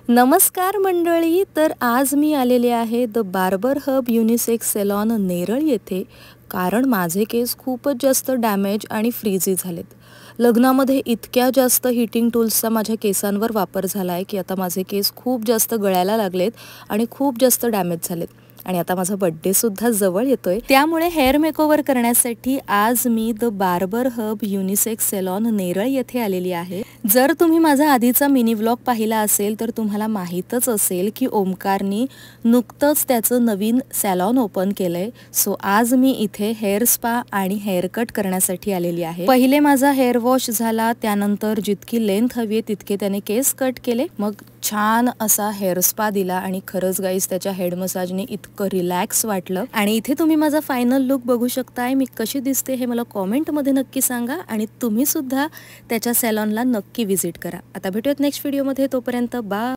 नमस्कार मंडळी, तर आज मी आलेले आहे the Barber Hub unisex salon Neral येथे, कारण माझे केस खूपच जास्त डॅमेज आणि फ्रीझी झालेत. लग्नामध्ये इतक्या जास्त हीटिंग टूल्सचा माझ्या केसांवर वापर झाला आहे की आता माझे केस खूप जास्त गळायला लागलेत आणि खूप जास्त डॅमेज झालेत. आणि आता माझा बर्थडे सुद्धा जवळ येतोय, त्यामुळे हेअर मेकओव्हर करण्यासाठी आज मी the Barber Hub unisex salon Neral येथे आलेली आहे. जर तुम्ही माझा आधीचा मिनी व्लॉग पाहिला असेल तर तुम्हाला माहीतच असेल की ओमकारनी नुकतंच त्याचं नवीन सॅलॉन ओपन केलंय. सो आज मी इथे हेअर स्पा आणि हेअर कट करण्यासाठी आलेली आहे. पहिले माझा हेअर वॉश झाला, त्यानंतर जितकी लेंथ हवी आहे तितके त्याने केस कट केले, मग छान असा हेअर स्पा दिला आणि खरंच गाईस त्याच्या हेड मसाजने इतकं रिलॅक्स वाटलं. आणि इथे तुम्ही माझा फायनल लुक बघू शकताय. मी कशी दिसते हे मला कॉमेंटमध्ये नक्की सांगा आणि तुम्ही सुद्धा त्याच्या सॅलॉनला नक्की व्हिजिट करा. आता भेटूयात नेक्स्ट व्हिडिओमध्ये, तोपर्यंत बाय.